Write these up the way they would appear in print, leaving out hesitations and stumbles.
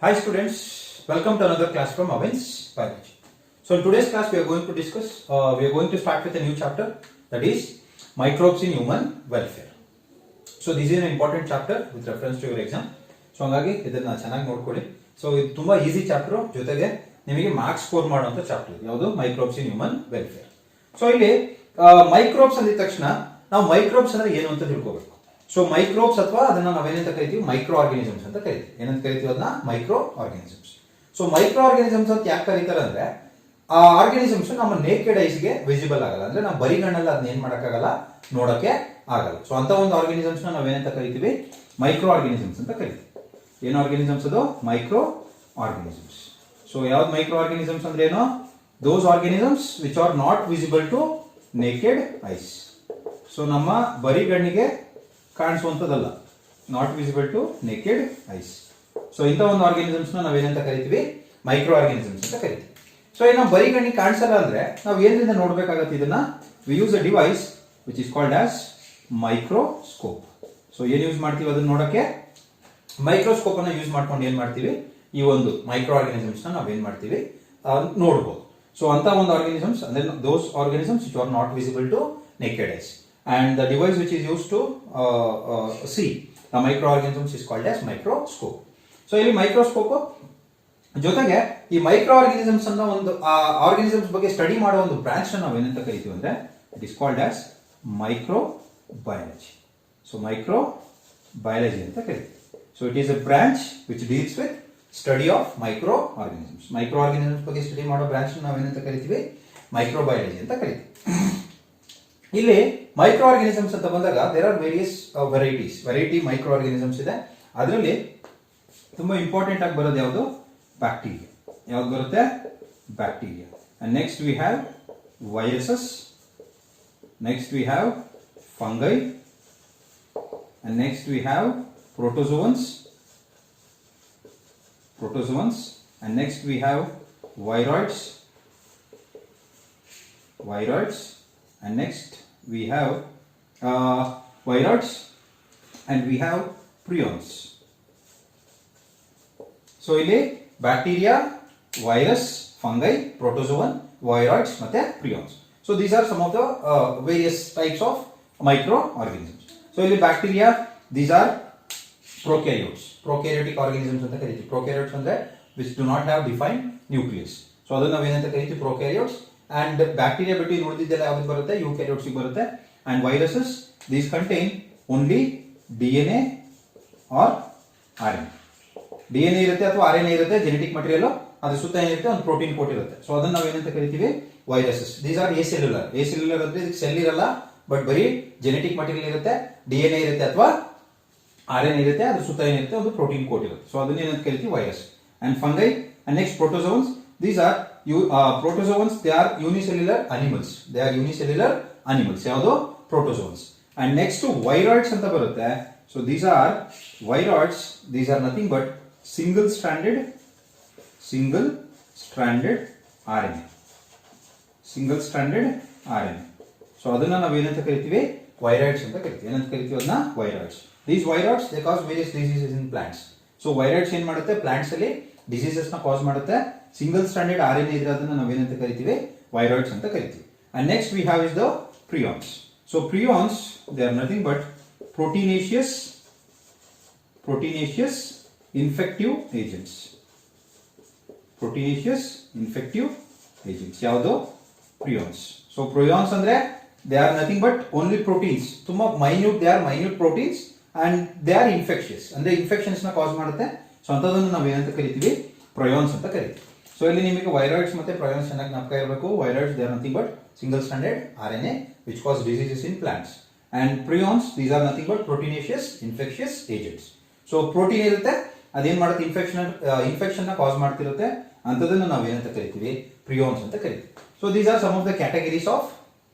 Hi students, welcome to another class from Avin's Biology. So in today's class we are going to discuss, we are going to start with a new chapter, that is microbes in human welfare. So this is an important chapter with reference to your exam. So ಹಾಗಾಗಿ ಇದನ್ನ ಚೆನ್ನಾಗಿ ನೋಡ್ಕೊಳ್ಳಿ. So ಇದು ತುಂಬಾ easy chapter, ಜೊತೆಗೆ ನಿಮಗೆ marks score ಮಾಡುವಂತ chapter ಯಾವುದು microbes in human welfare. So ಇಲ್ಲಿ ಮೈಕ್ರೋಬ್ಸ್ ಅಂದಿದ ತಕ್ಷಣ ನಾವು ಮೈಕ್ರೋಬ್ಸ್ ಅಂದ್ರೆ ಏನು ಅಂತ ತಿಳ್ಕೋಬೇಕು. ಸೊ ಮೈಕ್ರೋಬ್ಸ್ ಅಥವಾ ಅದನ್ನ ನಾವೇನಂತ ಕರಿತೀವಿ, ಮೈಕ್ರೋ ಆರ್ಗಾನಿಸಮ್ಸ್ ಅಂತ ಕರಿತೀವಿ. ಏನಂತ ಕರಿತೀವಿ ಅದನ್ನ? Micro organisms. So micro organisms ಅಂತ ಯಾಕೆ ಕರೀತಾರೆ ಅಂದ್ರೆ ಆ ಆರ್ಗಾನಿಸಮ್ಸ್ ನಮ್ಮ ನೇಕೆಡ್ ಐಸ್ಗೆ ವಿಸಿಬಲ್ ಆಗಲ್ಲ, ಅಂದ್ರೆ ನಾವು ಬರಿಗಣ್ಣಲ್ಲಿ ಅದನ್ನ ಏನ್ ಮಾಡಕ್ಕಾಗಲ್ಲ, ನೋಡಕ್ಕೆ ಆಗಲ್ಲ. ಸೊ ಅಂತ ಒಂದು ಆರ್ಗಾನಿಸಮ್ಸ್ ನಾವೇನಂತ ಕರಿತೀವಿ, ಮೈಕ್ರೋ ಆರ್ಗಾನಿಸಮ್ಸ್ ಅಂತ ಕರಿತೀವಿ. ಏನು ಆರ್ಗಾನಿಸಮ್ಸ್ ಅದು? Micro organisms. ಸೊ ಯಾವ್ದು ಮೈಕ್ರೋ ಆರ್ಗಾನಿಸಮ್ಸ್ ಅಂದ್ರೆ ಏನು? Those organisms which are not visible to naked eyes. So ನಮ್ಮ ಬರಿಗಣ್ಣಿಗೆ ಕಾಣಿಸುವಂತದಲ್ಲ, not visible to naked eyes. So ಇಂಥ ಒಂದು ಆರ್ಗಾನಿಸಮ್ಸ್ ನಾವೇನಂತ ಕರಿತೀವಿ, ಮೈಕ್ರೋ ಆರ್ಗಾನಿಸಮ್ಸ್ ಅಂತ ಕರಿತೀವಿ. ಸೊ ಇನ್ನು ಬರಿಗಣ್ಣಿಗೆ ಕಾಣಿಸಲ್ಲ ಅಂದ್ರೆ ನಾವು ಏನಿಂದ ನೋಡ್ಬೇಕಾಗತ್ತೆ ಇದನ್ನ? We use a device which is called as microscope. So ಏನ್ ಯೂಸ್ ಮಾಡ್ತೀವಿ ಅದನ್ನ ನೋಡಕ್ಕೆ? ಮೈಕ್ರೋಸ್ಕೋಪ್ ಅನ್ನ ಯೂಸ್ ಮಾಡ್ಕೊಂಡು ಏನ್ ಮಾಡ್ತೀವಿ, ಈ ಒಂದು ಮೈಕ್ರೋ ಆರ್ಗಾನಿಸಮ್ಸ್ ನಾವೇನ್ ಮಾಡ್ತೀವಿ ನೋಡಬಹುದು. ಸೊ ಅಂತ ಒಂದು ಆರ್ಗಾನಿಸಮ್ಸ್ ಅಂದ್ರೆ those organisms which are not visible to naked eyes. And the device which is used to see the microorganisms is called as microscope. So ಇಲ್ಲಿ ಮೈಕ್ರೋಸ್ಕೋಪ್ ಜೊತೆಗೆ ಈ ಮೈಕ್ರೋ ಆರ್ಗಾನಿಸಮ್ಸ್ ಅನ್ನ ಒಂದು ಆರ್ಗಾನಿಸಮ್ಸ್ ಬಗ್ಗೆ ಸ್ಟಡಿ ಮಾಡೋ ಒಂದು ಬ್ರಾಂಚ್ ನಾವು ಏನಂತ ಕರಿತೀವಿ ಅಂದ್ರೆ it is called as micro biology. So micro biology ಅಂತ ಕರಿತೀವಿ. So it is a branch which deals with study of micro organisms. Micro organisms ಬಗ್ಗೆ ಸ್ಟಡಿ ಮಾಡೋ ಬ್ರಾಂಚ್ ನಾವೇನಂತ ಕರಿತೀವಿ, ಮೈಕ್ರೋ ಬಯಾಲಜಿ ಅಂತ ಕರಿತೀವಿ. ಇಲ್ಲಿ ಮೈಕ್ರೋ ಆರ್ಗಾನಿಸಮ್ಸ್ ಅಂತ ಬಂದಾಗ there are various variety micro organisms ಇದೆ. ಅದರಲ್ಲಿ ತುಂಬಾ ಇಂಪಾರ್ಟೆಂಟ್ ಆಗಿ ಬರೋದು ಯಾವುದು? ಬ್ಯಾಕ್ಟೀರಿಯಾ. ಯಾವ್ದು ಬರುತ್ತೆ? Bacteria. And next we have viruses, next we have fungi, and next we have protozoans, and next we have viroids, and next we have viroids, and we have prions. So ಇಲ್ಲಿ bacteria, virus, fungi, ಪ್ರೋಟೋಜೋವನ್, viroids ಮತ್ತೆ ಪ್ರಿಯಾನ್ಸ್. So these are some of the various types of microorganisms. So ಇಲ್ಲಿ bacteria, these are prokaryotic organisms ಅಂತ ಕರೀತೀವಿ. prokaryotes ಅಂದ್ರೆ which do not have defined nucleus. So ಅದನ್ನ ನಾವೇನಂತ ಕರೀತೀವಿ, prokaryotes. And bacteria between ಉಳಿದಿದ್ದೆಲ್ಲ ಯಾವ್ದು ಬರುತ್ತೆ? ಯೂಕ್ಯಾರಿಯೋಟ್ಸ್ ಬರುತ್ತೆ. And viruses, these contain only DNA or RNA. DNA ಇರುತ್ತೆ ಅಥವಾ RNA ಇರುತ್ತೆ, ಜೆನೆಟಿಕ್ ಮಟೀರಿಯಲ್. ಅದ್ರ ಸುತ್ತ ಏನಿರುತ್ತೆ, ಒಂದು ಪ್ರೋಟೀನ್ ಕೋಟ್ ಇರುತ್ತೆ. ಸೊ ಅದನ್ನ ನಾವೇನಂತ ಕರಿತೀವಿ, viruses. These are acellular. Acellular ಅಂದ್ರೆ ಇದಕ್ಕೆ ಸೆಲ್ ಇರಲ್ಲ, ಬಟ್ ಬರೀ ಜೆನೆಟಿಕ್ ಮಟೀರಿಯಲ್ ಇರುತ್ತೆ, DNA ಇರುತ್ತೆ ಅಥವಾ RNA ಇರುತ್ತೆ, ಅದ್ರ ಸುತ್ತ ಏನಿರುತ್ತೆ, ಒಂದು ಪ್ರೋಟೀನ್ ಕೋಟ್ ಇರುತ್ತೆ. ಸೊ ಅದನ್ನ ಏನಂತ ಕರಿತೀವಿ, virus. And fungi, and next protozoans. These are protozoans. They are unicellular animals. ಯಾವುದು? protozoans. And next to viroids ಅಂತ ಬರುತ್ತೆ. So these are viroids. These are nothing but single stranded RNA. So ಅದನ್ನ ನಾವು ಏನಂತ ಕರಿತೀವಿ, viroids ಅಂತ ಕರಿತೀವಿ. ಏನಂತ ಕರಿತೀವಿ ಅದನ್ನ? viroids. These viroids they cause various diseases in plants. So viroids ಏನ್ ಮಾಡುತ್ತೆ, ಪ್ಲಾಂಟ್ಸ್ ಅಲ್ಲಿ ಡಿಸೀಸಸ್ ನ ಕಾಸ್ ಮಾಡುತ್ತೆ. ಸಿಂಗಲ್ ಸ್ಟ್ಯಾಂಡರ್ಡ್ RNA ಇದ್ರೆ ಅದನ್ನ ನಾವೇನಂತ ಕರಿತೀವಿ, ವೈರಾಯ್ಡ್ಸ್ ಅಂತ ಕರಿತೀವಿ. And next we have is the prions. So prions they are nothing but proteinaceous infective agents. ಯಾವುದು? ಪ್ರಿಯಾನ್ಸ್. ಸೊ ಪ್ರಿಯಾನ್ಸ್ ಅಂದ್ರೆ they are nothing but only proteins. ತುಂಬಾ they are minute proteins and they are infectious, ಅಂದ್ರೆ infections ನ cause ಮಾಡುತ್ತೆ. So ಅಂತದನ್ನು ನಾವು ಏನಂತ ಕರಿತೀವಿ, ಪ್ರಯಾನ್ಸ್ ಅಂತ ಕರಿತೀವಿ. ಸೊ ಇಲ್ಲಿ ನಿಮಗೆ ವೈರಾಯ್ಡ್ಸ್ ಮತ್ತೆ ಪ್ರಯಾನ್ಸ್ ಚೆನ್ನಾಗಿ ಜ್ಞಾಪಕ ಇರಬೇಕು. Viroids they are nothing but single standard RNA which cause diseases in plants, and prions these are nothing but proteinaceous infectious agents. So protein ಇರುತ್ತೆ, ಅದೇನ್ ಮಾಡುತ್ತೆ, ಇನ್ಫೆಕ್ಷನ್ ನ ಕಾಸ್ ಮಾಡ್ತಿರುತ್ತೆ. ಅಂತದನ್ನು ನಾವು ಏನಂತ ಕರಿತೀವಿ, ಪ್ರಿಯಾನ್ಸ್ ಅಂತ ಕರಿತೀವಿ. So these are some of the categories of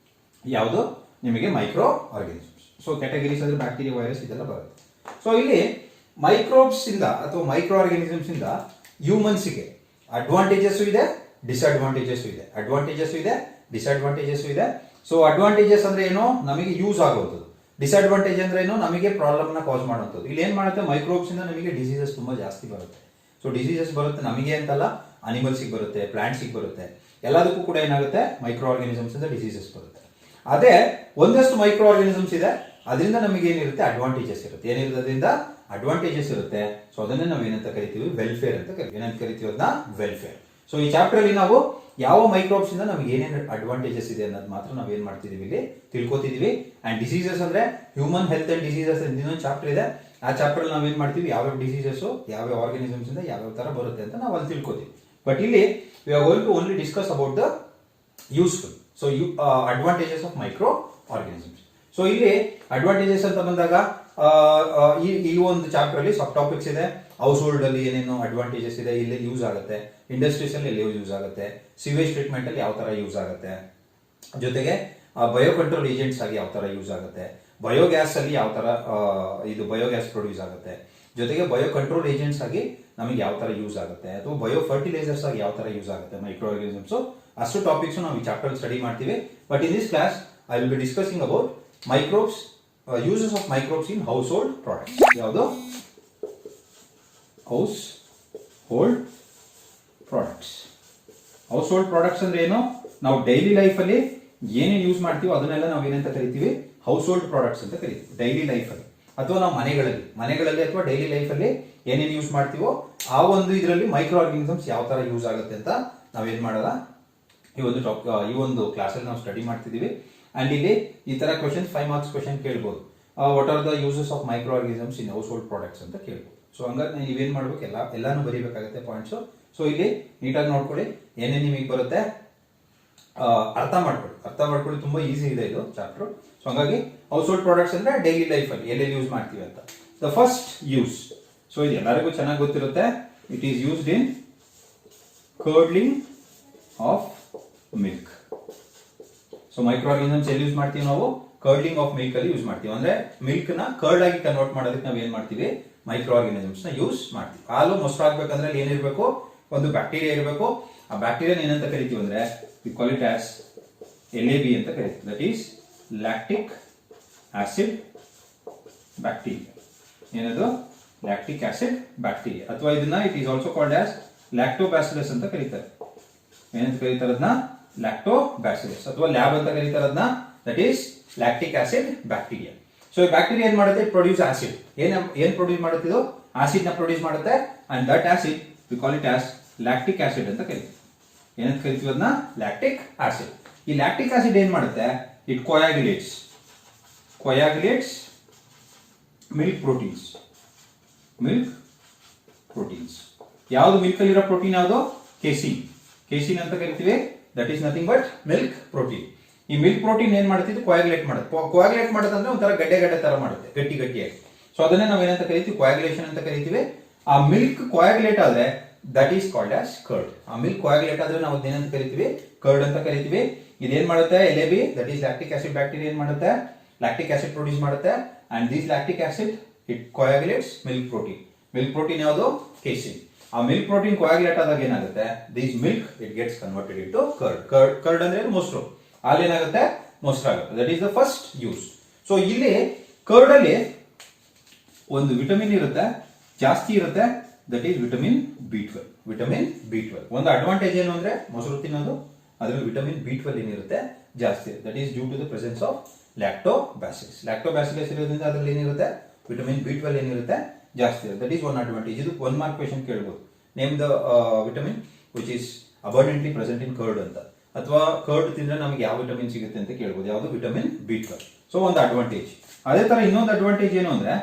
ಯಾವುದು ನಿಮಗೆ ಮೈಕ್ರೋ ಆರ್ಗಾನಿಸಮ್ಸ್. ಸೊ ಕ್ಯಾಟಗರೀಸ್ ಅಂದ್ರೆ ಬ್ಯಾಕ್ಟೀರಿಯಾ, ವೈರಸ್ ಇದೆಲ್ಲ ಬರುತ್ತೆ. ಸೊ ಇಲ್ಲಿ ಮೈಕ್ರೋಬ್ಸ್ ಇಂದ ಅಥವಾ ಮೈಕ್ರೋ ಆರ್ಗಾನಿಸಮ್ಸ್ ಇಂದ ಹ್ಯೂಮನ್ಸ್ಗೆ ಅಡ್ವಾಂಟೇಜಸ್ ಇದೆ, ಡಿಸ್ಅಡ್ವಾಂಟೇಜಸ್ ಇದೆ. ಸೊ ಅಡ್ವಾಂಟೇಜಸ್ ಅಂದ್ರೆ ಏನು, ನಮಗೆ ಯೂಸ್ ಆಗುವಂಥದ್ದು. ಡಿಸ್ಅಡ್ವಾಂಟೇಜ್ ಅಂದ್ರೆ ಏನು, ನಮಗೆ ಪ್ರಾಬ್ಲಮ್ ನ ಕಾಸ್ ಮಾಡುವಂಥದ್ದು. ಇಲ್ಲಿ ಏನ್ ಮಾಡುತ್ತೆ, ಮೈಕ್ರೋಬ್ಸ್ ಇಂದ ನಮಗೆ ಡಿಸೀಸಸ್ ತುಂಬಾ ಜಾಸ್ತಿ ಬರುತ್ತೆ. ಸೊ ಡಿಸೀಸಸ್ ಬರುತ್ತೆ ನಮಗೆ ಅಂತಲ್ಲ, ಅನಿಮಲ್ಸಿಗೆ ಬರುತ್ತೆ, ಪ್ಲಾಂಟ್ಸಿಗೆ ಬರುತ್ತೆ, ಎಲ್ಲದಕ್ಕೂ ಕೂಡ ಏನಾಗುತ್ತೆ ಮೈಕ್ರೋ ಆರ್ಗಾನಿಸಮ್ಸ್ ಇಂದ ಡಿಸೀಸಸ್ ಬರುತ್ತೆ. ಅದೇ ಒಂದಷ್ಟು ಮೈಕ್ರೋ ಆರ್ಗಾನಿಸಮ್ಸ್ ಇದೆ, ಅದರಿಂದ ನಮಗೆ ಏನಿರುತ್ತೆ ಅಡ್ವಾಂಟೇಜಸ್ ಇರುತ್ತೆ. ಏನಿರುತ್ತೆ ಅದರಿಂದ ಅಡ್ವಾಂಟೇಜಸ್ ಇರುತ್ತೆ. ಸೊ ಅದನ್ನೇ ನಾವು ಏನಂತ ಕರಿತೀವಿ ವೆಲ್ಫೇರ್ ಅಂತ ಕರಿತೀವಿ. ಏನಂತ ಕರಿತೀವಿ ಅದನ್ನ ವೆಲ್ಫೇರ್. ಸೊ ಈ ಚಾಪ್ಟರ್ ಅಲ್ಲಿ ನಾವು ಯಾವ ಮೈಕ್ರೋಬ್ಸ್ ಇಂದ ನಮಗೆ ಏನೇನು ಅಡ್ವಾಂಟೇಜಸ್ ಇದೆ ಅನ್ನೋದು ಮಾತ್ರ ನಾವು ಏನ್ ಮಾಡ್ತಿದೀವಿ ಇಲ್ಲಿ ತಿಳ್ಕೊತಿದೀವಿ. ಅಂಡ್ ಡಿಸೀಸಸ್ ಅಂದ್ರೆ ಹ್ಯೂಮನ್ ಹೆಲ್ತ್ ಅಂಡ್ ಡಿಸೀಸಸ್ ಇನ್ನೊಂದು ಚಾಪ್ಟರ್ ಇದೆ. ಆ ಚಾಪ್ಟರ್ ಅಲ್ಲಿ ನಾವೇನ್ ಮಾಡ್ತೀವಿ ಯಾವ್ಯಾವ ಡಿಸೀಸಸ್ ಯಾವ್ಯಾವ ಆರ್ಗಾನಿಸಮ್ಸ್ ಇಂದ ಯಾವ್ಯಾವ ತರ ಬರುತ್ತೆ ಅಂತ ನಾವು ಅಲ್ಲಿ ತಿಳ್ಕೊತೀವಿ. ಬಟ್ ಇಲ್ಲಿ we are going to only discuss about the useful. So advantages of micro organisms. So ಇಲ್ಲಿ ಅಡ್ವಾಂಟೇಜಸ್ ಅಂತ ಬಂದಾಗ ಈ ಒಂದು ಚಾಪ್ಟರ್ ಅಲ್ಲಿ ಸಬ್ ಟಾಪಿಕ್ಸ್ ಇದೆ. ಹೌಸ್ ಹೋಲ್ಡ್ ಅಲ್ಲಿ ಏನೇನು ಅಡ್ವಾಂಟೇಜಸ್ ಇದೆ, ಇಲ್ಲಿ ಯೂಸ್ ಆಗುತ್ತೆ. ಇಂಡಸ್ಟ್ರೀಸ್ ಅಲ್ಲಿ ಎಲ್ಲಿ ಯೂಸ್ ಆಗುತ್ತೆ, ಸಿವೇಜ್ ಟ್ರೀಟ್ಮೆಂಟ್ ಅಲ್ಲಿ ಯಾವ ತರ ಯೂಸ್ ಆಗುತ್ತೆ, ಜೊತೆಗೆ ಬಯೋ ಕಂಟ್ರೋಲ್ ಏಜೆಂಟ್ಸ್ ಆಗಿ ಯಾವ ತರ ಯೂಸ್ ಆಗುತ್ತೆ, ಬಯೋಗ್ಯಾಸ್ ಅಲ್ಲಿ ಯಾವ ತರ ಇದು ಬಯೋಗ್ಯಾಸ್ ಪ್ರೊಡ್ಯೂಸ್ ಆಗುತ್ತೆ, ಜೊತೆಗೆ ಬಯೋ ಕಂಟ್ರೋಲ್ ಏಜೆಂಟ್ಸ್ ಆಗಿ ನಮಗೆ ಯಾವ ತರ ಯೂಸ್ ಆಗುತ್ತೆ, ಅಥವಾ ಬಯೋ ಫರ್ಟಿಲೈಸರ್ಸ್ ಆಗಿ ಯಾವ ತರ ಯೂಸ್ ಆಗುತ್ತೆ ಮೈಕ್ರೋ ಆರ್ಗಾನಿಸಮ್ಸ್. ಅಷ್ಟು ಟಾಪಿಕ್ಸ್ ನಾವು ಈ ಚಾಪ್ಟರ್ ಸ್ಟಡಿ ಮಾಡ್ತೀವಿ. But in this class I will be discussing about microbes, uses of microbes in household products. ಯಾವುದು household products. Household products ಅಂದ್ರೆ ಏನು, ನಾವು ಡೈಲಿ ಲೈಫ್ ಅಲ್ಲಿ ಏನೇನು ಯೂಸ್ ಮಾಡ್ತೀವೋ ಅದನ್ನೆಲ್ಲ ನಾವು ಏನಂತ ಕರಿತೀವಿ ಹೌಸ್ ಹೋಲ್ಡ್ ಪ್ರಾಡಕ್ಟ್ಸ್ ಅಂತ ಕರಿತೀವಿ. ಡೈಲಿ ಲೈಫ್ ಅಲ್ಲಿ ಅಥವಾ ನಾವು ಮನೆಗಳಲ್ಲಿ ಅಥವಾ ಡೈಲಿ ಲೈಫ್ ಅಲ್ಲಿ ಏನೇನು ಯೂಸ್ ಮಾಡ್ತೀವೋ ಆ ಒಂದು ಇದರಲ್ಲಿ ಮೈಕ್ರೋ ಆರ್ಗಾನಿಸಮ್ಸ್ ಯಾವ ತರ ಯೂಸ್ ಆಗುತ್ತೆ ಅಂತ ನಾವೇನ್ ಮಾಡೋದ ಈ ಒಂದು ಕ್ಲಾಸ್ ಅಲ್ಲಿ ನಾವು ಸ್ಟಡಿ ಮಾಡ್ತಿದೀವಿ. ಅಂಡ್ ಇಲ್ಲಿ ಈ ತರ ಕ್ವಶನ್ 5 ಮಾರ್ಕ್ಸ್ ಕ್ವಶನ್ ಕೇಳ್ಬೋದು. What are the uses of micro organisms in household products ಅಂತ ಕೇಳ್ಬೋದು. ಸೊ ಹಂಗಾಗಿ ನೀವೇನ್ ಮಾಡ್ಬೇಕು ಎಲ್ಲಾನು ಬರೀಬೇಕಾಗುತ್ತೆ ಪಾಯಿಂಟ್ಸ್. ಸೊ ಇಲ್ಲಿ ನೀಟಾಗಿ ನೋಡ್ಕೊಳ್ಳಿ ಏನೇನು ನಿಮಗೆ ಬರುತ್ತೆ, ಅರ್ಥ ಮಾಡ್ಕೊಳ್ಳಿ. ತುಂಬಾ ಈಸಿ ಇದೆ ಇದು ಚಾಪ್ಟರ್. ಸೊ ಹಂಗಾಗಿ ಹೌಸ್ ಹೋಲ್ಡ್ ಪ್ರಾಡಕ್ಟ್ಸ್ ಅಂದ್ರೆ ಡೈಲಿ ಲೈಫ್ ಅಲ್ಲಿ ಎಲ್ಲೆಲ್ಲಿ ಯೂಸ್ ಮಾಡ್ತೀವಿ ಅಂತ. ದ ಫಸ್ಟ್ ಯೂಸ್, ಸೊ ಇದು ಎಲ್ಲರಿಗೂ ಚೆನ್ನಾಗಿ ಗೊತ್ತಿರುತ್ತೆ. It is used in curdling of milk. So micro organisms ಎಲ್ಲಿ ಯೂಸ್ ಮಾಡ್ತೀವಿ ನಾವು, ಕರ್ಡ್ಲಿಂಗ್ ಆಫ್ ಮಿಲ್ಕ್ ಅಲ್ಲಿ ಯೂಸ್ ಮಾಡ್ತೀವಿ. ಅಂದ್ರೆ ಮಿಲ್ಕ್ ನ ಕರ್ಡ್ ಆಗಿ ಕನ್ವರ್ಟ್ ಮಾಡೋದಕ್ಕೆ ನಾವ್ ಏನ್ ಮಾಡ್ತೀವಿ ಮೈಕ್ರೋ ಆರ್ಗಾನಿಸಮ್ಸ್ ನ ಯೂಸ್ ಮಾಡ್ತೀವಿ. ಹಾಲು ಮೊಸರು ಆಗ್ಬೇಕಂದ್ರೆ ಅಲ್ಲಿ ಏನಿರ್ಬೇಕು, ಒಂದು ಬ್ಯಾಕ್ಟೀರಿಯಾ ಇರಬೇಕು. ಆ ಬ್ಯಾಕ್ಟೀರಿಯಾ ಏನಂತ ಕರಿತೀವಿ ಅಂದ್ರೆ we call it as LAB ಅಂತ ಕರಿತೀವಿ. That is lactic acid bacteria. ಏನದು ಲ್ಯಾಕ್ಟಿಕ್ ಆಸಿಡ್ ಬ್ಯಾಕ್ಟೀರಿಯಾ, ಅಥವಾ ಇದನ್ನ it is also called as lactobacillus ಅಂತ ಕರೀತಾರೆ. ಏನಂತ ಕರೀತಾರೆ ಅದನ್ನ ಲ್ಯಾಕ್ಟೋಬ್ಯಾಸಿಲಸ್, ಅಥವಾ ಲ್ಯಾಬ್ ಅಂತ ಕರೀತಾರೆ ಅದನ್ನ. That is lactic acid bacteria. So ಈ ಬ್ಯಾಕ್ಟೀರಿಯಾ ಏನ್ ಮಾಡುತ್ತೆ, ಪ್ರೊಡ್ಯೂಸ್ ಆಸಿಡ್. ಏನ್ ಪ್ರೊಡ್ಯೂಸ್ ಮಾಡುತ್ತೆ ಇದು, ಆಸಿಡ್ ನ ಪ್ರೊಡ್ಯೂಸ್ ಮಾಡುತ್ತೆ. And that acid we call it as lactic acid ಅಂತ ಕರಿತೀವಿ. ಏನಂತ ಕರಿತೀವಿ ಅದನ್ನ, ಲ್ಯಾಕ್ಟಿಕ್ ಆಸಿಡ್. ಈ ಲ್ಯಾಕ್ಟಿಕ್ ಆಸಿಡ್ ಏನ್ ಮಾಡುತ್ತೆ, ಇಟ್ ಕೊಯಾಗ್ಯುಲೇಟ್ಸ್ ಮಿಲ್ಕ್ ಪ್ರೋಟೀನ್ಸ್. ಯಾವುದು ಮಿಲ್ಕ್ ಅಲ್ಲಿರೋ ಪ್ರೋಟೀನ್ ಯಾವುದು, ಕೇಸಿನ್ ಅಂತ ಕರಿತೀವಿ. That is nothing but milk protein. ಈ ಮಿಲ್ಕ್ ಪ್ರೋಟೀನ್ ಏನ್ ಮಾಡುತ್ತೆ, ಇದು ಕೊಯಾಗ್ಯುಲೇಟ್ ಮಾಡುತ್ತೆ ಅಂದ್ರೆ ಒಂಥರ ಗಡ್ಡೆ ತರ ಮಾಡುತ್ತೆ, ಗಟ್ಟಿಯಾಗಿ. ಸೊ ಅದನ್ನೇ ನಾವು ಏನಂತ ಕರಿತೀವಿ, ಕೊಯಾಗ್ಯುಲೇಷನ್ ಅಂತ ಕರಿತೀವಿ. ಆ ಮಿಲ್ಕ್ ಕೊಯಾಗ್ಯುಲೇಟ್ ಆದ್ರೆ that is called as curd. ಆ ಮಿಲ್ಕ್ ಕೊಯಾಗ್ಯುಲೇಟ್ ಆದ್ರೆ ನಾವು ಏನಂತ ಕರಿತೀವಿ, ಕರ್ಡ್ ಅಂತ ಕರಿತೀವಿ. ಇದೇನ್ ಮಾಡುತ್ತೆ, LAB that is lactic acid bacteria ಏನ್ ಮಾಡುತ್ತೆ, ಲ್ಯಾಕ್ಟಿಕ್ ಆಸಿಡ್ ಪ್ರೊಡ್ಯೂಸ್ ಮಾಡುತ್ತೆ. And this lactic acid it coagulates milk protein ಯಾವುದು, ಕೇಸಿನ್. ಆ ಮಿಲ್ಕ್ ಪ್ರೋಟೀನ್ ಕೊಯಾಗ್ಯುಲೇಟ್ ಆದಾಗ ಏನಾಗುತ್ತೆ, this milk it gets converted into curd ಅಂದ್ರೆ ಮೊಸರು. ಅಲ್ಲಿ ಏನಾಗುತ್ತೆ, ಮೊಸರಾಗುತ್ತೆ. That is the first use. So ಇಲ್ಲಿ ಕರ್ಡ್ ಅಲ್ಲಿ ಒಂದು ವಿಟಮಿನ್ ಇರುತ್ತೆ, ಜಾಸ್ತಿ ಇರುತ್ತೆ. That is vitamin B12. ಒಂದು ಅಡ್ವಾಂಟೇಜ್ ಏನು ಅಂದ್ರೆ ಮೊಸರು ತಿನ್ನೋದು, ಅದ್ರಲ್ಲಿ ವಿಟಮಿನ್ B12 ಏನಿರುತ್ತೆ ಜಾಸ್ತಿ ಇರುತ್ತೆ. That is due to the presence of lactobacillus ಇರೋದ್ರಿಂದ ಅದ್ರಲ್ಲಿ ಏನಿರುತ್ತೆ, ವಿಟಮಿನ್ B12 ಏನಿರುತ್ತೆ ಜಾಸ್ತಿ ಇರುತ್ತೆ. That is one advantage. ಇದು 1 ಮಾರ್ಕ್ ಕ್ವೆಶ್ಚನ್ ಕೇಳಬಹುದು. Name the vitamin which is abundantly present in curd ಅಂತ, ಅಥವಾ ಕರ್ಡ್ ತಿಂದ್ರೆ ನಮಗೆ ಯಾವ ವಿಟಮಿನ್ ಸಿಗುತ್ತೆ ಅಂತ ಕೇಳಬಹುದು. ಯಾವುದು, ವಿಟಮಿನ್ B12. ಸೊ ಒಂದು ಅಡ್ವಾಂಟೇಜ್. ಅದೇ ತರ ಇನ್ನೊಂದು ಅಡ್ವಾಂಟೇಜ್ ಏನು ಅಂದ್ರೆ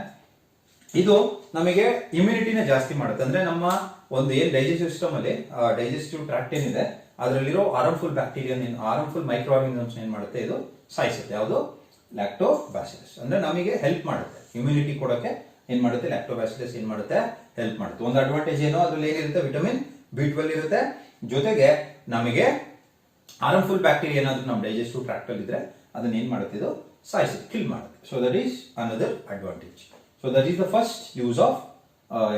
ಇದು ನಮಗೆ ಇಮ್ಯುನಿಟಿನ ಜಾಸ್ತಿ ಮಾಡುತ್ತೆ. ಅಂದ್ರೆ ನಮ್ಮ ಒಂದು ಏನ್ ಡೈಜೆಸ್ಟಿವ್ ಸಿಸ್ಟಮ್ ಅಲ್ಲಿ ಡೈಜೆಸ್ಟಿವ್ ಟ್ರಾಕ್ಟ್ ಏನಿದೆ ಅದರಲ್ಲಿರೋ harmful bacteria harmful micro organisms ಏನ್ ಮಾಡುತ್ತೆ, ಇದು ಸಾಯಿಸುತ್ತೆ. ಯಾವುದು, ಲ್ಯಾಕ್ಟೋಬ್ಯಾಸಿಲಸ್. ಅಂದ್ರೆ ನಮಗೆ ಹೆಲ್ಪ್ ಮಾಡುತ್ತೆ, ಇಮ್ಯುನಿಟಿ ಕೊಡಕ್ಕೆ ಏನ್ ಮಾಡುತ್ತೆ, ಲ್ಯಾಕ್ಟೋಬ್ಯಾಸಿಲಸ್ ಏನ್ ಮಾಡುತ್ತೆ, ಹೆಲ್ಪ್ ಮಾಡುತ್ತೆ. ಒಂದು ಅಡ್ವಾಂಟೇಜ್ ಏನು, ಅದ್ರಲ್ಲಿ ಏನಿರುತ್ತೆ, ವಿಟಮಿನ್ B12 ಇರುತ್ತೆ. ಜೊತೆಗೆ ನಮಗೆ ಹಾರ್ಮ್ಫುಲ್ ಬ್ಯಾಕ್ಟೀರಿಯಾ ಏನಾದ್ರು ನಮ್ಮ ಡೈಜೆಸ್ಟಿವ್ ಟ್ರಾಕ್ಟ್ ಅಲ್ಲಿ ಇದ್ರೆ ಅದನ್ನ ಏನ್ ಮಾಡುತ್ತೆ, ಇದು ಸಾಯಿಸುತ್ತೆ, ಕಿಲ್ ಮಾಡುತ್ತೆ. So that is another advantage. So that is the first use of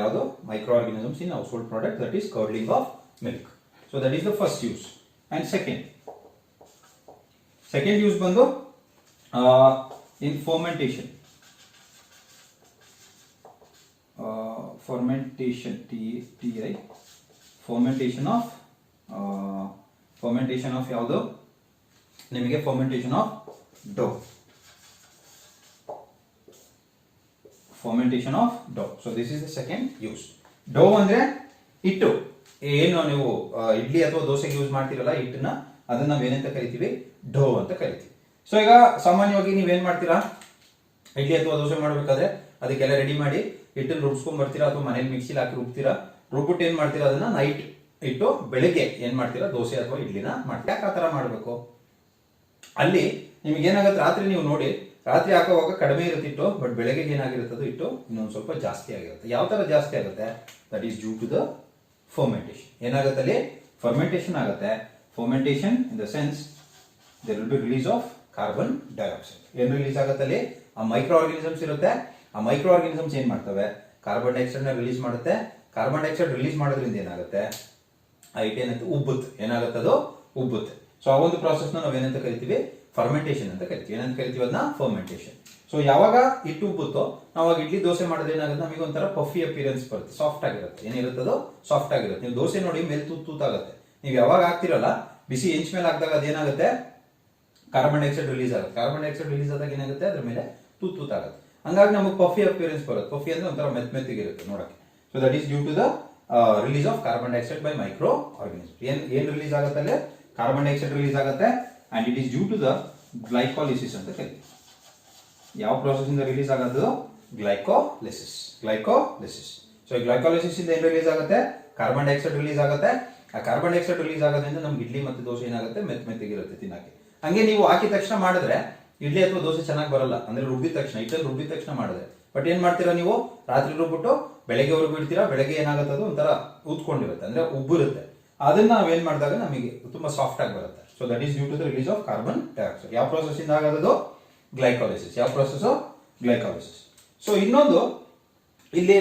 ಯಾವುದು, microorganisms in household product, that is curdling of milk. So that is the first use. And second use ಬಂದು in fermentation. fermentation, T right, fermentation of ಯಾವುದು ನಿಮಗೆ fermentation of dough, fermentation of dough. So this is the second use. Dough ಅಂದ್ರೆ ಹಿಟ್ಟು, ಏನು ನೀವು ಇಡ್ಲಿ ಅಥವಾ ದೋಸೆಗೆ use ಮಾಡ್ತೀರಲ್ಲ ಹಿಟ್ಟನ್ನ, ಅದನ್ನ ನಾವೇನಂತ ಕರಿತೀವಿ, ಡೋ ಅಂತ ಕರಿತೀವಿ. ಸೊ ಈಗ ಸಾಮಾನ್ಯವಾಗಿ ನೀವೇನ್ ಮಾಡ್ತೀರಾ, ಇಡ್ಲಿ ಅಥವಾ ದೋಸೆ ಮಾಡ್ಬೇಕಾದ್ರೆ ಅದಕ್ಕೆಲ್ಲ ರೆಡಿ ಮಾಡಿ ಹಿಟ್ಟನ್ನು ರುಬ್ಸ್ಕೊಂಡ್ ಬರ್ತೀರಾ ಅಥವಾ ಮನೇಲಿ ಮಿಕ್ಸಿಲಿ ಹಾಕಿ ರುಬ್ತೀರಾ. ರುಬ್ಬಿಟ್ಟು ಏನ್ ಮಾಡ್ತೀರಾ, ಅದನ್ನ ನೈಟ್ ಇಟ್ಟು ಬೆಳಿಗ್ಗೆ ಏನ್ ಮಾಡ್ತೀರಾ, ದೋಸೆ ಅಥವಾ ಇಡ್ಲಿನ ಮಾಡ್ತೀರಾ. ಯಾಕೆ ಆ ತರ ಮಾಡ್ಬೇಕು, ಅಲ್ಲಿ ನಿಮ್ಗೆ ಏನಾಗುತ್ತೆ, ರಾತ್ರಿ ನೀವು ನೋಡಿ, ರಾತ್ರಿ ಹಾಕುವಾಗ ಕಡಿಮೆ ಇರುತ್ತಿತ್ತು, ಬಟ್ ಬೆಳಗ್ಗೆ ಏನಾಗಿರುತ್ತದು ಇಟ್ಟು ಇನ್ನೊಂದು ಸ್ವಲ್ಪ ಜಾಸ್ತಿ ಆಗಿರುತ್ತೆ. ಯಾವ ತರ ಜಾಸ್ತಿ ಆಗುತ್ತೆ, that is due to the fermentation. ಏನಾಗುತ್ತೆ ಅಲ್ಲಿ, ಫರ್ಮೆಂಟೇಶನ್ ಆಗುತ್ತೆ. Fermentation in the sense there will be release of carbon dioxide. ಏನ್ ರಿಲೀಸ್ ಆಗುತ್ತೆ ಅಲ್ಲಿ, ಆ ಮೈಕ್ರೋ ಆರ್ಗಾನಿಸಮ್ಸ್ ಇರುತ್ತೆ, ಆ ಮೈಕ್ರೋ ಆರ್ಗಾನಿಸಮ್ಸ್ ಏನ್ ಮಾಡ್ತವೆ, ಕಾರ್ಬನ್ ಡೈಆಕ್ಸೈಡ್ ನ ರಿಲೀಸ್ ಮಾಡುತ್ತೆ. ಕಾರ್ಬನ್ ಡೈಆಕ್ಸೈಡ್ ರಿಲೀಸ್ ಮಾಡೋದ್ರಿಂದ ಏನಾಗುತ್ತೆ, ಆ ಹಿಟ್ಟು ಏನಂತ ಉಬ್ಬುತ್ತೆ. ಏನಾಗುತ್ತೆ, ಅದು ಉಬ್ಬುತ್ತೆ. ಸೊ ಆ ಒಂದು ಪ್ರಾಸೆಸ್ ನ ನಾವೇನಂತ ಕರಿತೀವಿ, ಫರ್ಮೆಂಟೇಶನ್ ಅಂತ ಕರಿತೀವಿ. ಏನಂತ ಕರಿತೀವಿ ಅದನ್ನ, ಫರ್ಮೆಂಟೇಶನ್. ಸೊ ಯಾವಾಗ ಹಿಟ್ಟು ಉಬ್ಬುತ್ತೋ ನಾವಾಗ ಇಡ್ಲಿ ದೋಸೆ ಮಾಡೋದು ಏನಾಗುತ್ತೆ, ನಮಗೆ ಒಂಥರ ಪಫಿ ಅಪಿಯರೆನ್ಸ್ ಬರುತ್ತೆ, ಸಾಫ್ಟ್ ಆಗಿರುತ್ತೆ. ಏನಿರುತ್ತದೋ ಸಾಫ್ಟ್ ಆಗಿರುತ್ತೆ. ನೀವು ದೋಸೆ ನೋಡಿ ಮೇಲೆ ತೂತಾಗುತ್ತೆ. ನೀವು ಯಾವಾಗ ಹಾಕ್ತಿರಲ್ಲ, ಬಿಸಿ ಹೆಂಚ್ ಮೇಲೆ ಹಾಕಿದಾಗ ಅದೇನಾಗುತ್ತೆ, ಕಾರ್ಬನ್ ಡೈಆಕ್ಸೈಡ್ ರಿಲೀಸ್ ಆಗುತ್ತೆ. ಕಾರ್ಬನ್ ಡೈಆಕ್ಸೈಡ್ ರಿಲೀಸ್ ಆದಾಗ ಏನಾಗುತ್ತೆ, ಅದ್ರ ಮೇಲೆ ತೂತಾಗುತ್ತೆ. ಹಂಗಾಗಿ ನಮಗೆ ಪಫಿ ಅಪಿಯರೆನ್ಸ್ ಬರುತ್ತೆ. ಪಫಿ ಅಂದ್ರೆ ಒಂಥರ ಮೆತ್ತಿಗಿರುತ್ತೆ ನೋಡಕ್ಕೆ. So that is due to the release of carbon dioxide by micro organism. ಏನ್ ರಿಲೀಸ್ ಆಗುತ್ತೆ ಅಲ್ಲಿ, ಕಾರ್ಬನ್ ಡೈಆಕ್ಸೈಡ್ ರಿಲೀಸ್ ಆಗುತ್ತೆ. And it is due to the glycolysis ಅಂತ ಕರಿತೀವಿ. ಯಾವ ಪ್ರೋಸೆಸ್ ಇಂದ ರಿಲೀಸ್ ಆಗೋದು, ಗ್ಲೈಕೋಲಿಸಿಸ್. ಸೊ ಈ ಗ್ಲೈಕೋಲಿಸಿಸ್ ಇಂದ ಏನ್ ರಿಲೀಸ್ ಆಗುತ್ತೆ, ಕಾರ್ಬನ್ ಡೈಆಕ್ಸೈಡ್ ರಿಲೀಸ್ ಆಗುತ್ತೆ. ಆ ಕಾರ್ಬನ್ ಡೈಆಕ್ಸೈಡ್ ರಿಲೀಸ್ ಆಗೋದ್ರಿಂದ ನಮ್ಗೆ ಇಡ್ಲಿ ಮತ್ತು ದೋಸೆ ಏನಾಗುತ್ತೆ, ಮೆತ್ತಿಗಿರುತ್ತೆ ತಿನ್ನಕ್ಕೆ. ಹಂಗೆ ನೀವು ಹಾಕಿದ ತಕ್ಷಣ ಮಾಡಿದ್ರೆ ಇಡ್ಲಿ ಅಥವಾ ದೋಸೆ ಚೆನ್ನಾಗಿ ಬರಲ್ಲ. ಅಂದ್ರೆ ರುಬ್ಬಿದ ತಕ್ಷಣ, ಹಿಟ್ಟಲ್ಲಿ ರುಬ್ಬಿದ ತಕ್ಷಣ ಮಾಡಿದ್ರೆ. ಬಟ್ ಏನ್ ಮಾಡ್ತೀರಾ ನೀವು, ರಾತ್ರಿ ರುಬ್ಬಿಟ್ಟು ಬೆಳಗ್ಗೆವರೆಗೂ ಇಡ್ತೀರಾ. ಬೆಳಗ್ಗೆ ಏನಾಗುತ್ತೆ, ಅದು ಒಂಥರ ಊದ್ಕೊಂಡಿರುತ್ತೆ, ಅಂದ್ರೆ ಉಬ್ಬಿರುತ್ತೆ. ಅದನ್ನ ನಾವೇನ್ ಮಾಡಿದಾಗ ನಮಗೆ ತುಂಬಾ ಸಾಫ್ಟ್ ಆಗಿ ಬರುತ್ತೆ. So that is due to the release of carbon dioxide. ಯಾವ ಪ್ರೋಸೆಸ್ ಇಂದ ಆಗೋದು, ಗ್ಲೈಕೋಲಿಸಿಸ್. ಯಾವ ಪ್ರೋಸೆಸ್, ಗ್ಲೈಕೋಲಿಸಿಸ್. ಸೊ ಇನ್ನೊಂದು ಇಲ್ಲಿ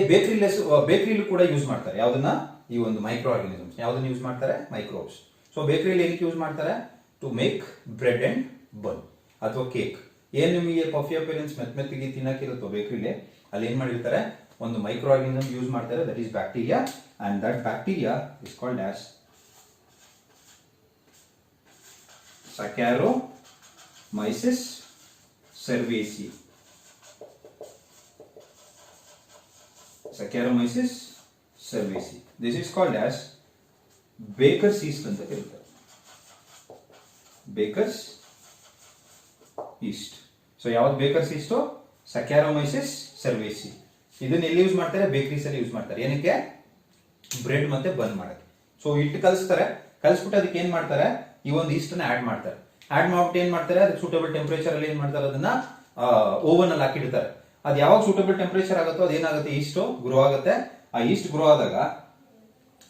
ಬೇಕರಿಲಿ ಕೂಡ ಯೂಸ್ ಮಾಡ್ತಾರೆ. ಯಾವ್ದನ್ನ, ಈ ಒಂದು ಮೈಕ್ರೋ ಆರ್ಗಾನಿಸಮ್ಸ್. ಯಾವ್ದನ್ನ ಯೂಸ್ ಮಾಡ್ತಾರೆ, ಮೈಕ್ರೋಬ್ಸ್. ಸೊ ಬೇಕರಿಲಿ ಏನಕ್ಕೆ ಯೂಸ್ ಮಾಡ್ತಾರೆ, ಟು ಮೇಕ್ ಬ್ರೆಡ್ ಅಂಡ್ ಬನ್ ಅಥವಾ ಕೇಕ್. ಏನ್ ನಿಮಗೆ ಪಫಿ ಅಪಿಯರೆನ್ಸ್ ಮೆತ್ತಿಗೆ ತಿನ್ನಕ್ಕಿರುತ್ತೋ ಬೇಕರಿಲಿ, ಅಲ್ಲಿ ಏನ್ ಮಾಡಿರ್ತಾರೆ, ಒಂದು ಮೈಕ್ರೋ ಆರ್ಗಾನಿಸಮ್ ಯೂಸ್ ಮಾಡ್ತಾರೆ, that is bacteria. And that bacteria is called as Saccharomyces cerevisiae. Saccharomyces cerevisiae. This is called as baker's yeast ಅಂತ ಕರೀತಾರೆ. Baker's yeast. ಸೊ ಯಾವ್ದು ಬೇಕರ್ಸ್ ಈಸ್ಟ್, Saccharomyces cerevisiae. ಇದನ್ನ ಎಲ್ಲಿ ಯೂಸ್ ಮಾಡ್ತಾರೆ, ಬೇಕರೀಸ್ ಅಲ್ಲಿ ಯೂಸ್ ಮಾಡ್ತಾರೆ. ಏನಕ್ಕೆ, ಬ್ರೆಡ್ ಮತ್ತೆ ಬನ್ ಮಾಡಕ್ಕೆ. ಸೊ ಹಿಟ್ಟು ಕಲಿಸ್ತಾರೆ, ಕಲಿಸ್ಬಿಟ್ಟು ಅದಕ್ಕೆ ಏನ್ ಮಾಡ್ತಾರೆ, ಈ ಒಂದು ಈಸ್ಟ್ ಅನ್ನ ಆಡ್ ಮಾಡ್ತಾರೆ. ಆಡ್ ಮಾಡ್ಬಿಟ್ಟು ಏನ್ ಮಾಡ್ತಾರೆ, ಅದಕ್ಕೆ ಸೂಟಬಲ್ ಟೆಂಪರೇಚರ್ ಅಲ್ಲಿ ಏನ್ ಮಾಡ್ತಾರೆ, ಅದನ್ನ ಓವನ್ ಅಲ್ಲಿ ಹಾಕಿಡ್ತಾರೆ. ಅದು ಯಾವಾಗ ಸೂಟಬಲ್ ಟೆಂಪರೇಚರ್ ಆಗುತ್ತೋ ಅದೇನಾಗುತ್ತೆ, ಈಸ್ಟ್ ಗ್ರೋ ಆಗುತ್ತೆ. ಆ ಈಸ್ಟ್ ಗ್ರೋ ಆದಾಗ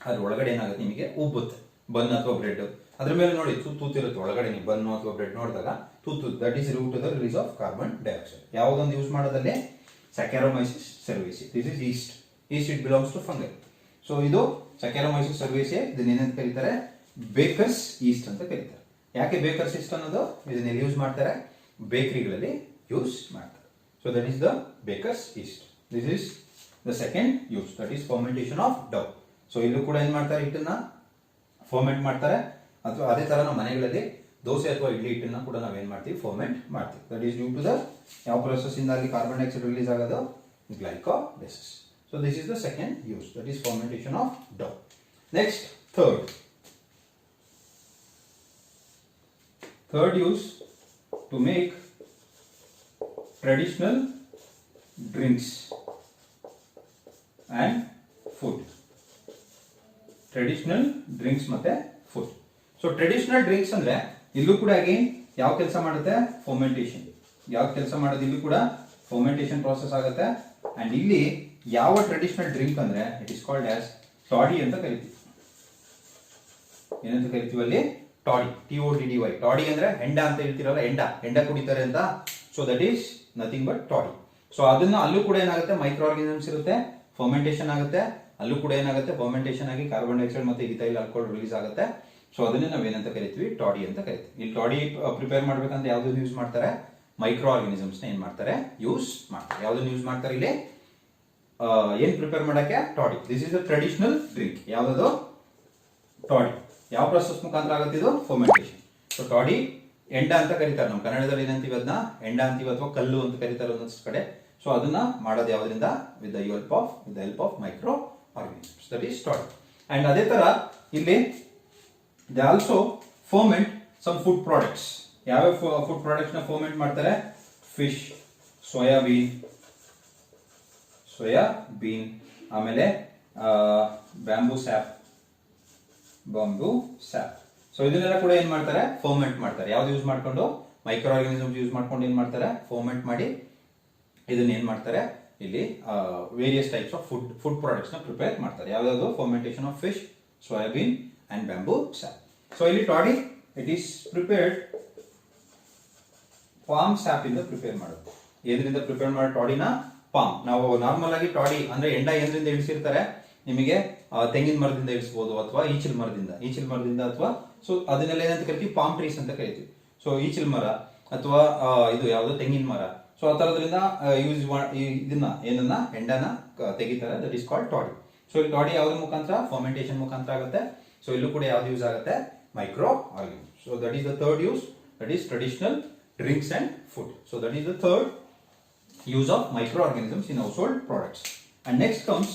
ಅದ್ರ ಒಳಗಡೆ ಏನಾಗುತ್ತೆ, ನಿಮಗೆ ಉಬ್ಬುತ್ತೆ. ಬನ್ ಅಥವಾ ಬ್ರೆಡ್ ಅದ್ರ ಮೇಲೆ ನೋಡಿ ತೂತಿರುತ್ತೆ ಒಳಗಡೆ. ನೀವು ಬನ್ ಅಥವಾ ಬ್ರೆಡ್ ನೋಡಿದಾಗ ತೂತು, that is due to the release of carbon dioxide. ಯಾವುದೊಂದು ಯೂಸ್ ಮಾಡೋದಲ್ಲಿ, Saccharomyces cerevisiae. This is yeast. Yeast it belongs to fungi. So ಇದು Saccharomyces cerevisiae. ಇದನ್ನ ಏನಂತ ಕರೀತಾರೆ, ಬೇಕರ್ಸ್ ಈಸ್ಟ್ ಅಂತ ಕರೀತಾರೆ. ಯಾಕೆ ಬೇಕರ್ಸ್ ಈಸ್ಟ್ ಅನ್ನೋದು, ಇದನ್ನ ಎಲ್ಲಿ ಯೂಸ್ ಮಾಡ್ತಾರೆ, ಬೇಕರಿಗಳಲ್ಲಿ ಯೂಸ್ ಮಾಡ್ತಾರೆ. So that is the baker's yeast. This is the second use, that is fermentation of dough. So ಇಲ್ಲೂ ಕೂಡ ಏನ್ ಮಾಡ್ತಾರೆ, ಹಿಟ್ಟನ್ನ ಫರ್ಮೆಂಟ್ ಮಾಡ್ತಾರೆ. ಅಥವಾ ಅದೇ ತರ ನಮ್ಮ ಮನೆಗಳಲ್ಲಿ ದೋಸೆ ಅಥವಾ ಇಡ್ಲಿ ಹಿಟ್ಟನ್ನ ಕೂಡ ನಾವೇನ್ ಮಾಡ್ತೀವಿ, ಫರ್ಮೆಂಟ್ ಮಾಡ್ತೀವಿ. That is due to the ಯಾವ ಪ್ರೊಸೆಸ್ ಇಂದ ಅಲ್ಲಿ ಕಾರ್ಬನ್ ಡೈಆಕ್ಸೈಡ್ ರಿಲೀಸ್ ಆಗೋದು, glycolysis. So this is the second use, that is fermentation of dough. Next third use, to make traditional drinks and food. Traditional drinks ಮತ್ತೆ food. So traditional drinks ಅಂದ್ರೆ ಇಲ್ಲೂ ಕೂಡ again ಯಾವ ಕೆಲಸ ಮಾಡುತ್ತೆ, fermentation. ಯಾವ ಕೆಲಸ ಮಾಡೋದು, ಇಲ್ಲೂ ಕೂಡ ಫರ್ಮೆಂಟೇಶನ್ ಪ್ರಾಸೆಸ್ ಆಗುತ್ತೆ. ಅಂಡ್ ಇಲ್ಲಿ ಯಾವ ಟ್ರೆಡಿಷನಲ್ ಡ್ರಿಂಕ್ ಅಂದ್ರೆ ಇಟ್ ಇಸ್ ಕಾಲ್ಡ್ ಆಸ್ ಟಾಡಿ ಅಂತ ಕರಿತೀವಿ. ಏನಂತ ಕರಿತೀವಿ ಅಲ್ಲಿ, ಟಾಡಿ. TODDY. ಟಾಡಿ ಅಂದ್ರೆ ಹೆಂಡ ಅಂತ ಹೇಳ್ತಿರಲ್ಲ, ಹೆಂಡ ಕುಡಿತಾರೆ ಅಂತ. So that is nothing but toddy. So ಅದನ್ನ ಅಲ್ಲೂ ಕೂಡ ಏನಾಗುತ್ತೆ, ಮೈಕ್ರೋ ಆರ್ಗಾನಿಸಮ್ಸ್ ಇರುತ್ತೆ, ಫರ್ಮೆಂಟೇಶನ್ ಆಗುತ್ತೆ. ಅಲ್ಲೂ ಕೂಡ ಏನಾಗುತ್ತೆ, ಫರ್ಮೆಂಟೇಶನ್ ಆಗಿ ಕಾರ್ಬನ್ ಡೈಆಕ್ಸೈಡ್ ಮತ್ತೆ ಇಥೈಲ್ ಆಲ್ಕೋಹಾಲ್ ರಿಲೀಸ್ ಆಗುತ್ತೆ. ಸೊ ಅದನ್ನೇ ನಾವೇನಂತ ಕರಿತೀವಿ, ಟಾಡಿ ಅಂತ ಕರಿತೀವಿ. ಇಲ್ಲಿ ಟಾಡಿ ಪ್ರಿಪೇರ್ ಮಾಡ್ಬೇಕಂತ ಯಾವ್ದನ್ನ ಯೂಸ್ ಮಾಡ್ತಾರೆ, ಮೈಕ್ರೋ ಆರ್ಗಾನಿಸಮ್ಸ್ ನ ಏನ್ ಮಾಡ್ತಾರೆ, ಯೂಸ್ ಮಾಡ್ತಾರೆ. ಯಾವ್ದನ್ನ ಯೂಸ್ ಮಾಡ್ತಾರೆ ಇಲ್ಲಿ, ಏನ್ ಪ್ರಿಪೇರ್ ಮಾಡಕ್ಕೆ toddy. This is a traditional drink. ಯಾವ್ದು ಟಾಡಿ. ಯಾವ ಪ್ರೊಸೆಸ್ ಮುಖಾಂತರ ಆಗುತ್ತೆ ಇದು? ಫರ್ಮೆಂಟೇಷನ್. ಸೊ ಟಾಡಿ ಎಂಡ ಅಂತ ಕರೀತಾರೆ. ನಮ್ಮ ಕನ್ನಡದಲ್ಲಿ ಏನಂತೀವಿ ಅದನ್ನ? ಎಂಡ ಅಂತೀವಿ ಅಥವಾ ಕಲ್ಲು ಅಂತ ಕರೀತಾರೆ ಒಂದೊಂದು ಕಡೆ. ಸೊ ಅದನ್ನ ಮಾಡೋದು ಯಾವ್ದ್ರಿಂದ? With the help of micro organisms, that is toddy. And ಅದೇ ತರ ಇಲ್ಲಿ they also ferment some food products. ಯಾವ್ಯಾವ ಫುಡ್ ಪ್ರಾಡಕ್ಟ್ಸ್ ನ ಫರ್ಮೆಂಟ್ ಮಾಡ್ತಾರೆ? ಫಿಶ್, ಸೋಯಾಬೀನ್, ಆಮೇಲೆ ಬ್ಯಾಂಬೂ ಸ್ಯಾಪ್. ಸೊ ಇದನ್ನೆಲ್ಲ ಕೂಡ ಏನ್ ಮಾಡ್ತಾರೆ? ಫರ್ಮೆಂಟ್ ಮಾಡ್ತಾರೆ. ಯಾವ್ದು ಯೂಸ್ ಮಾಡ್ಕೊಂಡು? ಮೈಕ್ರೋ ಆರ್ಗನಿಸಮ್ಸ್ ಯೂಸ್ ಮಾಡ್ಕೊಂಡು ಏನ್ ಮಾಡ್ತಾರೆ? ಫರ್ಮೆಂಟ್ ಮಾಡಿ ಇದನ್ನ ಏನ್ ಮಾಡ್ತಾರೆ? ಇಲ್ಲಿ various types of food products ನ ಪ್ರಿಪೇರ್ ಮಾಡ್ತಾರೆ. ಯಾವ್ದಾದ್ರು? Fermentation of fish, soybean and bamboo sap. So ಇಲ್ಲಿ toddy it is prepared palm sap ಇಂದ ಪ್ರಿಪೇರ್ ಮಾಡೋದು. ಎದ್ರಿಂದ ಪ್ರಿಪೇರ್ ಮಾಡೋ ಟಾಡಿನ? ಪಾಮ್. ನಾವು ನಾರ್ಮಲ್ ಆಗಿ ಟಾಡಿ ಅಂದ್ರೆ ಎಂಡ ಏನ್ರಿಂದ ಇಳಿಸಿರ್ತಾರೆ? ನಿಮಗೆ ತೆಂಗಿನ ಮರದಿಂದ ಇಳಿಸಬಹುದು, ಅಥವಾ ಈಚಿಲ್ ಮರದಿಂದ ಅಥವಾ ಸೊ ಅದನ್ನೆಲ್ಲ ಏನಂತ ಕರಿತೀವಿ? ಪಾಮ್ ಟ್ರೀಸ್ ಅಂತ ಕರಿತೀವಿ. ಸೊ ಈಚಿಲ್ ಮರ ಅಥವಾ ಇದು ಯಾವ್ದು? ತೆಂಗಿನ ಮರ. ಸೊ ಆ ತರದ್ರಿಂದ ಯೂಸ್ ಇದನ್ನ ಏನನ್ನ ಎಂಡನ ತೆಗಿತಾರೆ. That is called toddy. So ಈ ಟಾಡಿ ಯಾವ್ದ್ರ ಮುಖಾಂತರ? ಫರ್ಮೆಂಟೇಷನ್ ಮುಖಾಂತರ ಆಗುತ್ತೆ. ಸೊ ಇಲ್ಲೂ ಕೂಡ ಯಾವ್ದು ಯೂಸ್ ಆಗುತ್ತೆ? Micro organism. So that is the third use, that is traditional drinks and food. So that is the third use of microorganisms in household products. And next comes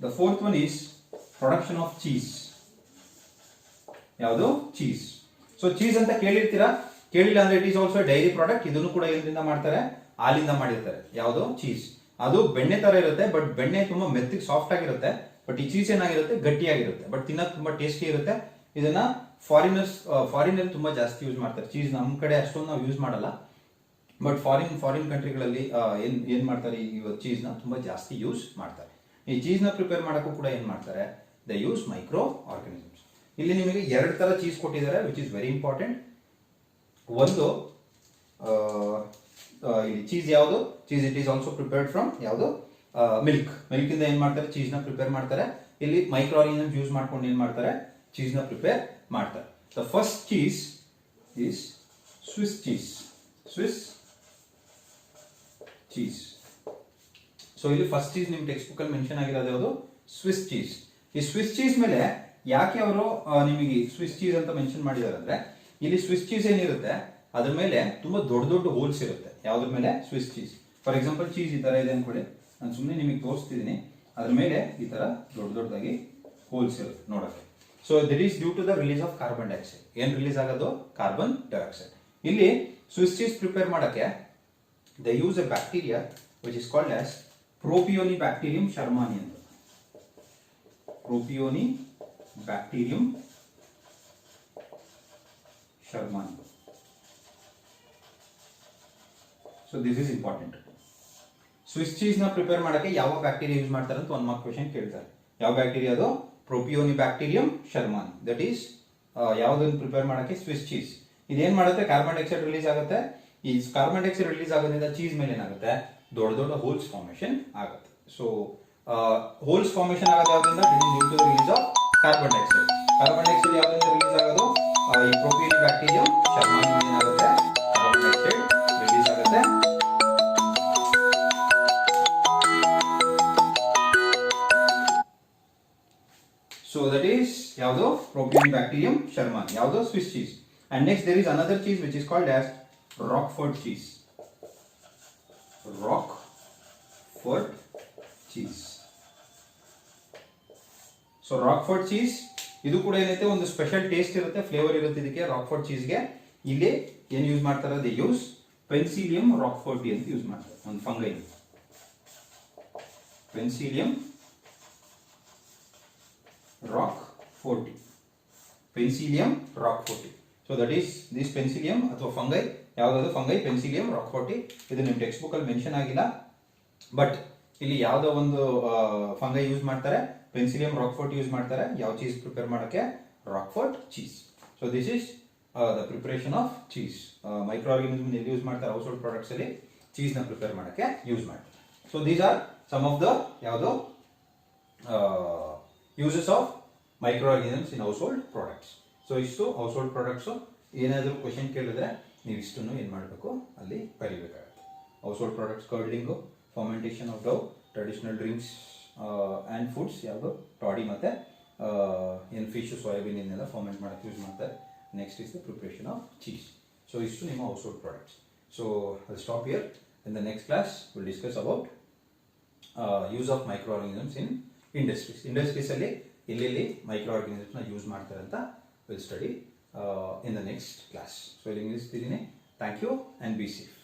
the fourth one is production of cheese. ಯಾವುದು? Cheese. So cheese ಅಂತ ಕೇಳಿರ್ತೀರಾ? ಕೇಳಿಲ್ಲ ಅಂದ್ರೆ it is also dairy product. ಇದನ್ನು ಕೂಡ ಏನಿಂದ ಮಾಡ್ತಾರೆ? ಹಾಲಿಂದ ಮಾಡಿರ್ತಾರೆ. ಯಾವುದು? ಚೀಸ್. ಅದು ಬೆಣ್ಣೆ ತರ ಇರುತ್ತೆ, ಬಟ್ ಬೆಣ್ಣೆ ತುಂಬಾ ಮೆತ್ತಿಗೆ ಸಾಫ್ಟ್ ಆಗಿರುತ್ತೆ. ಬಟ್ ಈ ಚೀಸ್ ಏನಾಗಿರುತ್ತೆ? ಗಟ್ಟಿಯಾಗಿರುತ್ತೆ, ಬಟ್ ತಿನ್ನಕ್ ತುಂಬಾ ಟೇಸ್ಟಿ ಇರುತ್ತೆ. ಇದನ್ನ ಫಾರಿನರ್ ತುಂಬಾ ಜಾಸ್ತಿ ಯೂಸ್ ಮಾಡ್ತಾರೆ. ಚೀಸ್ ನಮ್ಮ ಕಡೆ ಅಷ್ಟೊಂದು ನಾವು ಯೂಸ್ ಮಾಡಲ್ಲ, ಬಟ್ ಫಾರಿನ್ ಕಂಟ್ರಿಗಳಲ್ಲಿ ಏನ್ ಮಾಡ್ತಾರೆ? ಈ ಚೀಸ್ ನ ತುಂಬಾ ಜಾಸ್ತಿ ಯೂಸ್ ಮಾಡ್ತಾರೆ. ಈ ಚೀಸ್ ನ ಪ್ರಿಪೇರ್ ಮಾಡಕ್ಕೂ ಕೂಡ ಏನ್ ಮಾಡ್ತಾರೆ? The use micro organisms. ಇಲ್ಲಿ ನಿಮಗೆ ಎರಡು ತರ ಚೀಸ್ ಕೊಟ್ಟಿದ್ದಾರೆ, ವಿಚ್ ಇಸ್ ವೆರಿ ಇಂಪಾರ್ಟೆಂಟ್. ಒಂದು ಇಲ್ಲಿ ಚೀಸ್ ಯಾವುದು? Cheese it is also prepared from ಯಾವುದು? ಮಿಲ್ಕ್ ಇಂದ ಏನ್ ಮಾಡ್ತಾರೆ? ಚೀಸ್ ನ ಪ್ರಿಪೇರ್ ಮಾಡ್ತಾರೆ. ಇಲ್ಲಿ ಮೈಕ್ರೋ ಆರ್ಗನಿಸಮ್ಸ್ ಯೂಸ್ ಮಾಡ್ಕೊಂಡು ಏನ್ ಮಾಡ್ತಾರೆ? ಚೀಸ್ ನ ಪ್ರಿಪೇರ್ ಮಾಡ್ತಾರೆ. The first cheese is Swiss cheese. So ಇಲ್ಲಿ ಫಸ್ಟ್ ಚೀಸ್ ನಿಮ್ ಟೆಕ್ಸ್ಟ್ ಬುಕ್ ಅಲ್ಲಿ ಮೆನ್ಷನ್ ಆಗಿರೋದು ಯಾವುದು? Swiss cheese. ಈ ಸ್ವಿಸ್ ಚೀಸ್ ಮೇಲೆ ಯಾಕೆ ಅವರು ನಿಮಗೆ ಸ್ವಿಸ್ ಚೀಸ್ ಅಂತ ಮೆನ್ಷನ್ ಮಾಡಿದಾರೆ ಅಂದ್ರೆ, ಇಲ್ಲಿ ಸ್ವಿಸ್ ಚೀಸ್ ಏನಿರುತ್ತೆ ಅದ್ರ ಮೇಲೆ ತುಂಬಾ ದೊಡ್ಡ ಹೋಲ್ಸ್ ಇರುತ್ತೆ. ಯಾವ್ದ್ರ ಮೇಲೆ? Swiss cheese. For example cheese ಈ ತರ ಇದೆ ಅನ್ಕೊಳ್ಳಿ, ನಾನು ಸುಮ್ಮನೆ ನಿಮಗೆ ತೋರಿಸ್ತಿದ್ದೀನಿ. ಅದ್ರ ಮೇಲೆ ಈ ತರ ದೊಡ್ಡದಾಗಿ ಹೋಲ್ಸ್ ಇರುತ್ತೆ ನೋಡಕ್ಕೆ. So that is due to the release of carbon dioxide. ಏನ್ ರಿಲೀಸ್ ಆಗೋದು? Carbon dioxide. ಇಲ್ಲಿ ಸ್ವಿಸ್ ಚೀಸ್ ಪ್ರಿಪೇರ್ ಮಾಡಕ್ಕೆ they use a bacteria which is called as propionibacterium shermanii ಅಂತ. Propionibacterium shermanii. So this is important. Swiss cheese ನ prepare ಮಾಡಕ್ಕೆ ಯಾವ bacteria use ಮಾಡ್ತಾರೆ ಅಂತ ಒಂದು ಮಾರ್ಕ್ ಕ್ವೆಶ್ಚನ್ ಕೇಳ್ತಾರೆ. ಯಾವ ಬ್ಯಾಕ್ಟೀರಿಯಾ ಅದು? Propionibacterium shermanii. ದಟ್ ಈಸ್ ಯಾವ್ದನ್ನು ಪ್ರಿಪೇರ್ ಮಾಡಕ್ಕೆ? Swiss cheese. ಇದೇನ್ ಮಾಡುತ್ತೆ? ಕಾರ್ಬನ್ ಡೈಆಕ್ಸೈಡ್ ರಿಲೀಸ್ ಆಗುತ್ತೆ. ಈ ಕಾರ್ಬನ್ ಡೈಆಕ್ಸೈಡ್ ರಿಲೀಸ್ ಆಗೋದ್ರಿಂದ ಚೀಸ್ ಮೇಲೆ ಏನಾಗುತ್ತೆ? ದೊಡ್ಡ ಹೋಲ್ಸ್ ಫಾರ್ಮೇಶನ್ ಆಗುತ್ತೆ. ಸೊ ಹೋಲ್ಸ್ ಫಾರ್ಮೇಶನ್ ಆಗೋದು ಯಾವ್ದ್ರಿಂದ? Due to the release of carbon dioxide. Carbon dioxide ಯಾವ್ದ್ರಿಂದ ರಿಲೀಸ್ ಆಗೋದು? ಈ ಪ್ರೋಪಿಯೋನಿಬ್ಯಾಕ್ಟೀರಿಯಂ ಶರ್ಮಾನಿ ಏನಾಗುತ್ತೆ? ಕಾರ್ಬನ್ ಡೈಆಕ್ಸೈಡ್ ರಿಲೀಸ್ ಆಗುತ್ತೆ. So that is ಯಾವುದು? Propionibacterium shermani. ಯಾವುದು? Swiss cheese. And next there is another cheese which is called as Roquefort cheese. Roquefort cheese. So Roquefort cheese ಇದು ಕೂಡ ಏನೈತೆ? ಒಂದು ಸ್ಪೆಷಲ್ ಟೇಸ್ಟ್ ಇರುತ್ತೆ, flavour ಇರುತ್ತೆ ಇದಕ್ಕೆ. ರಾಕ್ಫೋರ್ಟ್ ಚೀಸ್ಗೆ ಇಲ್ಲಿ ಏನು ಯೂಸ್ ಮಾಡ್ತಾರೆ? ದೇ ಯೂಸ್ ಪೆನ್ಸಿಲಿಯಂ ರಾಕ್ಫೋರ್ಟಿ ಅಂತ ಯೂಸ್ ಮಾಡ್ತಾರೆ. ಒಂದು fungi Penicillium Roqueforti. Penicillium Roqueforti. So that is this penicillium ಅಥವಾ ಫಂಗೈ. ಯಾವ್ದಾದ್ರು ಫಂಗೈ? Penicillium roqueforti. ಇದು ನಿಮ್ಮ ಟೆಕ್ಸ್ಟ್ ಬುಕ್ ಅಲ್ಲಿ ಮೆನ್ಷನ್ ಆಗಿಲ್ಲ, ಬಟ್ ಇಲ್ಲಿ ಯಾವ್ದೋ ಒಂದು ಫಂಗೈ ಯೂಸ್ ಮಾಡ್ತಾರೆ, ಪೆನ್ಸಿಲಿಯಂ ರಾಕ್ಫೋರ್ಟಿ ಯೂಸ್ ಮಾಡ್ತಾರೆ. ಯಾವ ಚೀಸ್ ಪ್ರಿಪೇರ್ ಮಾಡಕ್ಕೆ? Roquefort cheese. So this is the preparation of cheese. Micro organism ಎಲ್ಲಿ ಯೂಸ್ ಮಾಡ್ತಾರೆ? ಹೌಸ್ ಹೋಲ್ಡ್ ಪ್ರಾಡಕ್ಟ್ಸ್ ಅಲ್ಲಿ ಚೀಸ್ ನ ಪ್ರಿಪೇರ್ ಮಾಡಕ್ಕೆ ಯೂಸ್ ಮಾಡ್ತಾರೆ. So these are some of the ಯಾವ್ದು uses of microorganisms in household products. So ಇಷ್ಟು household products. ಏನಾದರೂ question ಕೇಳಿದ್ರೆ ನೀವು ಇಷ್ಟನ್ನು ಏನು ಮಾಡಬೇಕು? ಅಲ್ಲಿ ಬರೀಬೇಕಾಗುತ್ತೆ. household products, curdling, fermentation of dough, traditional drinks and foods ಯಾವುದು ಟಾಡಿ ಮತ್ತು ಏನು ಫಿಶ್ ಸೋಯಾಬೀನ್ ಇನ್ನೆಲ್ಲ ಫರ್ಮೆಂಟ್ ಮಾಡೋಕ್ಕೆ ಯೂಸ್ ಮಾಡ್ತಾರೆ. Next is the preparation of cheese. So ಇಷ್ಟು ನಿಮ್ಮ household products. So I stop here. In the next class will discuss about use of micro organisms in industries. ಇಂಡಸ್ಟ್ರೀಸಲ್ಲಿ ಎಲ್ಲೆಲ್ಲಿ ಮೈಕ್ರೋ ಆರ್ಗನಿಸಮ್ಸ್ನ use ಮಾಡ್ತಾರೆ ಅಂತ will study in the next class. So, in this, thank you and be safe.